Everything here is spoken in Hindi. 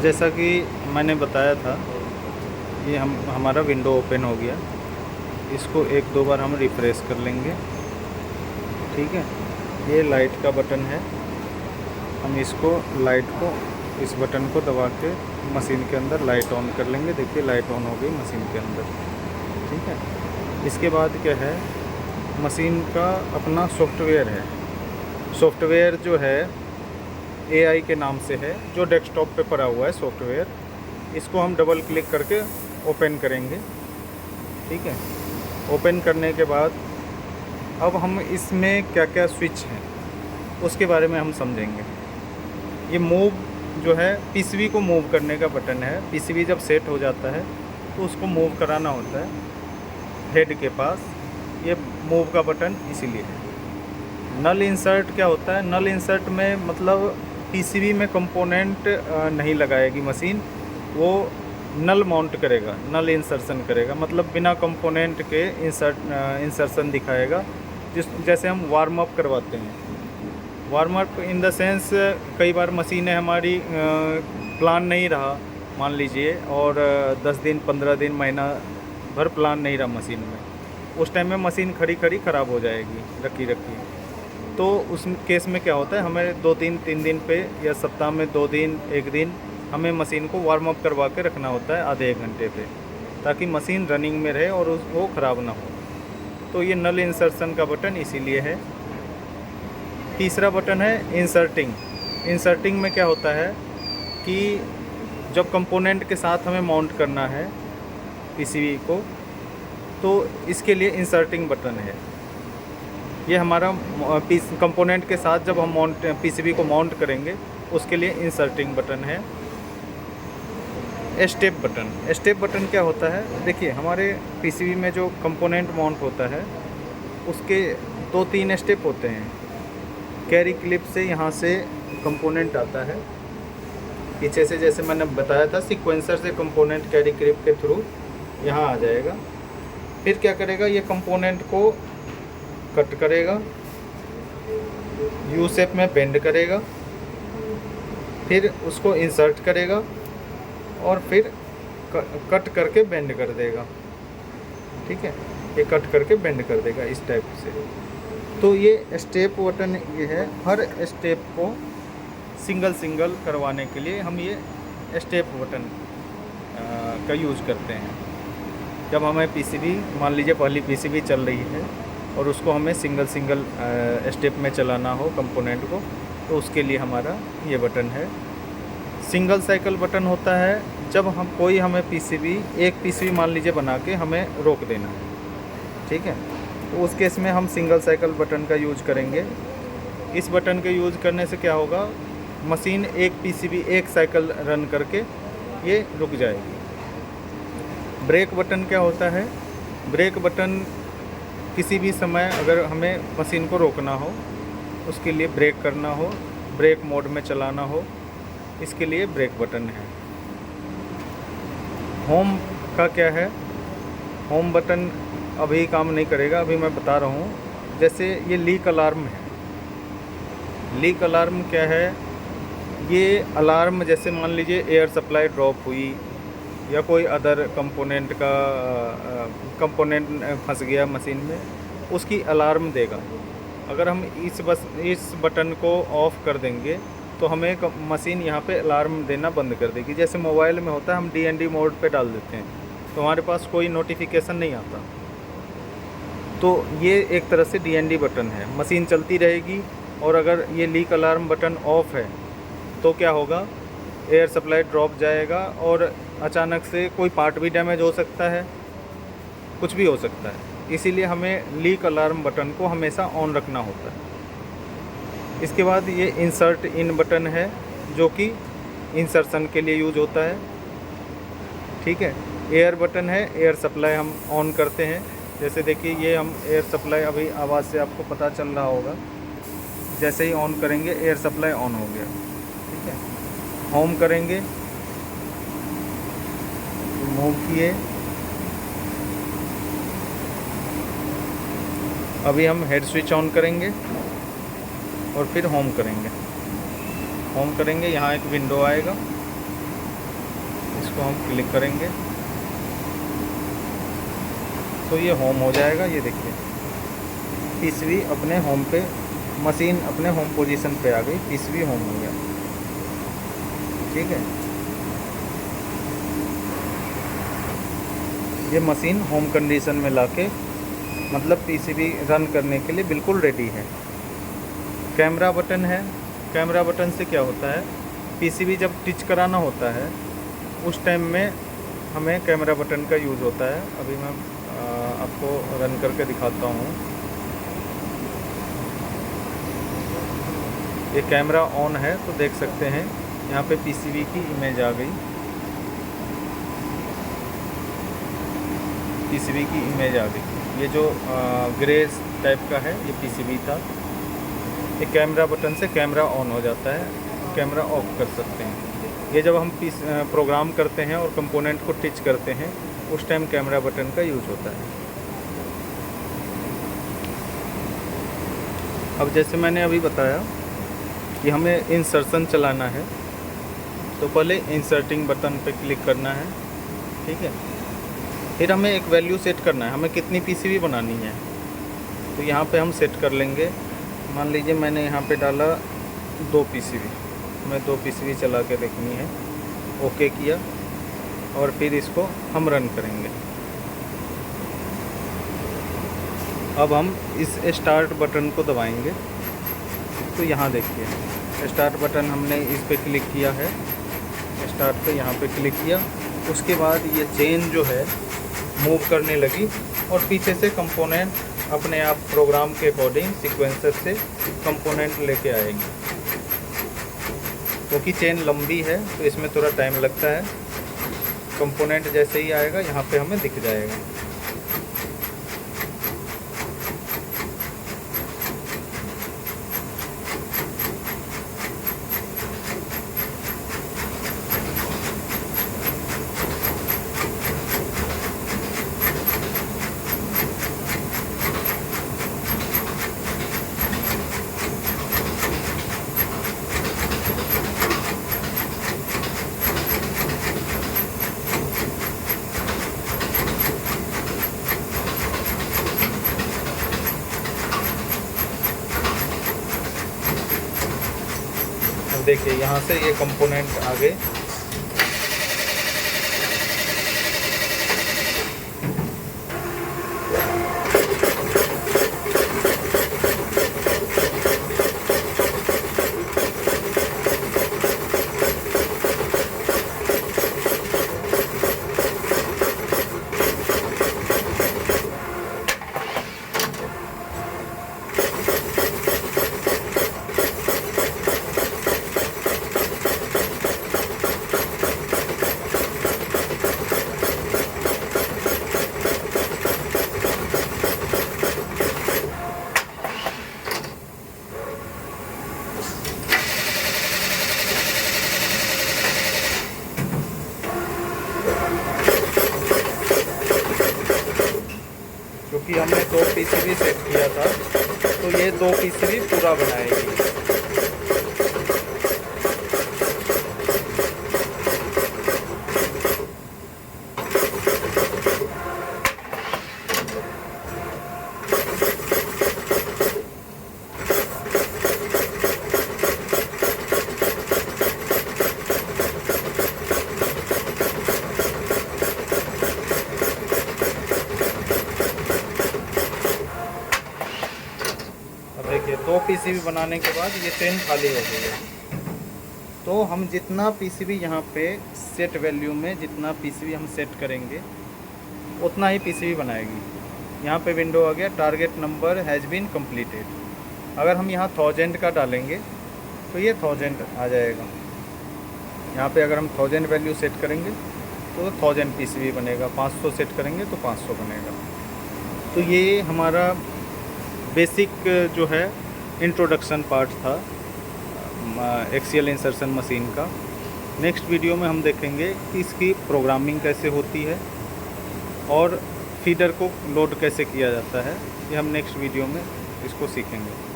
जैसा कि मैंने बताया था, ये हमारा विंडो ओपन हो गया। इसको एक दो बार हम रिफ्रेश कर लेंगे। ठीक है, ये लाइट का बटन है। हम इसको लाइट को इस बटन को दबा के मशीन के अंदर लाइट ऑन कर लेंगे। देखिए लाइट ऑन हो गई मशीन के अंदर। ठीक है, इसके बाद क्या है, मशीन का अपना सॉफ्टवेयर है। सॉफ्टवेयर जो है एआई के नाम से है, जो डेस्कटॉप पे पड़ा हुआ है सॉफ्टवेयर। इसको हम डबल क्लिक करके ओपन करेंगे। ठीक है, ओपन करने के बाद अब हम इसमें क्या क्या स्विच हैं उसके बारे में हम समझेंगे। ये मूव जो है पीसीबी को मूव करने का बटन है। पीसीबी जब सेट हो जाता है तो उसको मूव कराना होता है हेड के पास। ये मूव का बटन इसीलिए है। नल इंसर्ट क्या होता है? नल इंसर्ट में मतलब पीसीबी में कंपोनेंट नहीं लगाएगी मशीन, वो नल माउंट करेगा, नल इंसर्शन करेगा, मतलब बिना कंपोनेंट के इंसर्शन दिखाएगा। जैसे हम वार्म अप करवाते हैं। Warm up in the sense कई बार मशीनें हमारी प्लान नहीं रहा, मान लीजिए, और 10 दिन 15 दिन महीना भर प्लान नहीं रहा मशीन में, उस टाइम में मशीन खड़ी खड़ी ख़राब हो जाएगी रखी रखी। तो उस केस में क्या होता है, हमें 2-3 दिन पे या सप्ताह में 2 दिन 1 दिन हमें मशीन को वार्म अप करवा के रखना होता है आधे 1 घंटे पे, ताकि मशीन रनिंग में रहे और वो ख़राब ना हो। तो ये नल इंसर्शन का बटन इसीलिए है। तीसरा बटन है इंसर्टिंग। इंसर्टिंग में क्या होता है कि जब कंपोनेंट के साथ हमें माउंट करना है पीसीबी को, तो इसके लिए इंसर्टिंग बटन है। ये हमारा कंपोनेंट के साथ जब हम पीसीबी को माउंट करेंगे उसके लिए इंसर्टिंग बटन है। Step button. स्टेप बटन क्या होता है? देखिए हमारे पीसीबी में जो कंपोनेंट माउंट होता है उसके 2-3 स्टेप होते हैं। कैरी क्लिप से यहाँ से कंपोनेंट आता है पीछे से, जैसे मैंने बताया था, सीक्वेंसर से कंपोनेंट कैरी क्लिप के थ्रू यहाँ आ जाएगा। फिर क्या करेगा, ये कंपोनेंट को कट करेगा, यू शेप में बेंड करेगा, फिर उसको इंसर्ट करेगा और फिर कट करके बेंड कर देगा। ठीक है, ये कट करके बेंड कर देगा इस टाइप से। तो ये स्टेप बटन ये है। हर स्टेप को सिंगल सिंगल करवाने के लिए हम ये स्टेप बटन का यूज़ करते हैं। जब हमें पीसीबी, मान लीजिए पहली पीसीबी चल रही है और उसको हमें सिंगल सिंगल स्टेप में चलाना हो कंपोनेंट को, तो उसके लिए हमारा ये बटन है। सिंगल साइकिल बटन होता है जब हमें पीसीबी, एक पीसीबी मान लीजिए बना के हमें रोक देना है। ठीक है, तो उस केस में हम सिंगल साइकिल बटन का यूज करेंगे। इस बटन के यूज करने से क्या होगा, मशीन एक पीसीबी एक साइकिल रन करके ये रुक जाएगी। ब्रेक बटन क्या होता है? ब्रेक बटन किसी भी समय अगर हमें मशीन को रोकना हो, उसके लिए ब्रेक करना हो, ब्रेक मोड में चलाना हो, इसके लिए ब्रेक बटन है। होम का क्या है? होम बटन अभी काम नहीं करेगा, अभी मैं बता रहा हूँ। जैसे ये लीक अलार्म है। लीक अलार्म क्या है? ये अलार्म जैसे मान लीजिए एयर सप्लाई ड्रॉप हुई या कोई अदर कंपोनेंट फंस गया मशीन में, उसकी अलार्म देगा। अगर हम इस बटन को ऑफ़ कर देंगे तो हमें मशीन यहाँ पे अलार्म देना बंद कर देगी। जैसे मोबाइल में होता है, हम DND मोड पे डाल देते हैं तो हमारे पास कोई नोटिफिकेशन नहीं आता। तो ये एक तरह से DND बटन है। मशीन चलती रहेगी और अगर ये लीक अलार्म बटन ऑफ है तो क्या होगा, एयर सप्लाई ड्रॉप जाएगा और अचानक से कोई पार्ट भी डैमेज हो सकता है, कुछ भी हो सकता है। इसीलिए हमें लीक अलार्म बटन को हमेशा ऑन रखना होता है। इसके बाद ये इंसर्ट इन बटन है जो कि इंसर्शन के लिए यूज होता है। ठीक है, एयर बटन है, एयर सप्लाई हम ऑन करते हैं। जैसे देखिए ये हम एयर सप्लाई, अभी आवाज़ से आपको पता चल रहा होगा, जैसे ही ऑन करेंगे एयर सप्लाई ऑन हो गया। ठीक है, होम करेंगे, मूव किए। अभी हम हेड स्विच ऑन करेंगे और फिर होम करेंगे। होम करेंगे, यहाँ एक विंडो आएगा। इसको हम क्लिक करेंगे तो ये होम हो जाएगा। ये देखिए पीसीबी अपने होम पे, मशीन अपने होम पोजीशन पे आ गई, पीसीबी होम हो गया। ठीक है, ये मशीन होम कंडीशन में लाके मतलब पीसीबी रन करने के लिए बिल्कुल रेडी है। कैमरा बटन है, कैमरा बटन से क्या होता है, पीसीबी जब टिच कराना होता है उस टाइम में हमें कैमरा बटन का यूज़ होता है। अभी मैं आपको रन करके दिखाता हूँ। ये कैमरा ऑन है तो देख सकते हैं यहाँ पे पीसीबी की इमेज आ गई, पीसीबी की इमेज आ गई। ये जो ग्रे टाइप का है ये पीसीबी था। ये कैमरा बटन से कैमरा ऑन हो जाता है, कैमरा ऑफ कर सकते हैं। ये जब हम प्रोग्राम करते हैं और कंपोनेंट को टिच करते हैं उस टाइम कैमरा बटन का यूज़ होता है। अब जैसे मैंने अभी बताया कि हमें इंसर्शन चलाना है तो पहले इंसर्टिंग बटन पे क्लिक करना है। ठीक है, फिर हमें एक वैल्यू सेट करना है, हमें कितनी पीसीबी बनानी है तो यहाँ पे हम सेट कर लेंगे। मान लीजिए मैंने यहाँ पे डाला 2 पीसीबी, हमें 2 पीसीबी चला के देखनी है। ओके किया और फिर इसको हम रन करेंगे। अब हम इस स्टार्ट बटन को दबाएंगे तो यहाँ देखिए स्टार्ट बटन हमने इस पे क्लिक किया है, स्टार्ट पे यहाँ पे क्लिक किया। उसके बाद ये चेन जो है मूव करने लगी और पीछे से कंपोनेंट अपने आप प्रोग्राम के अकॉर्डिंग सीक्वेंसर से कंपोनेंट लेके आएंगे। क्योंकि चेन लंबी है तो इसमें थोड़ा टाइम लगता है। कंपोनेंट जैसे ही आएगा यहाँ पे हमें दिख जाएगा। देखिए यहाँ से ये कंपोनेंट आ गए। क्योंकि हमने 2 पीसीबी सेट किया था तो ये 2 पीसीबी पूरा बनाएगी। देखिए 2 पीसीबी बनाने के बाद ये चेन खाली हो गई है। तो हम जितना पीसीबी यहाँ पे सेट वैल्यू में जितना पीसीबी हम सेट करेंगे उतना ही पीसीबी बनाएगी। यहाँ पे विंडो आ गया target number has been completed. अगर हम यहाँ 1000 का डालेंगे तो ये 1000 आ जाएगा। यहाँ पे अगर हम 1000 वैल्यू सेट करेंगे तो 1000 पीसीबी बनेगा, 500 सेट करेंगे तो 500 बनेगा। तो ये हमारा बेसिक जो है इंट्रोडक्शन पार्ट था एक्सियल इंसर्शन मशीन का। नेक्स्ट वीडियो में हम देखेंगे कि इसकी प्रोग्रामिंग कैसे होती है और फीडर को लोड कैसे किया जाता है। ये हम नेक्स्ट वीडियो में इसको सीखेंगे।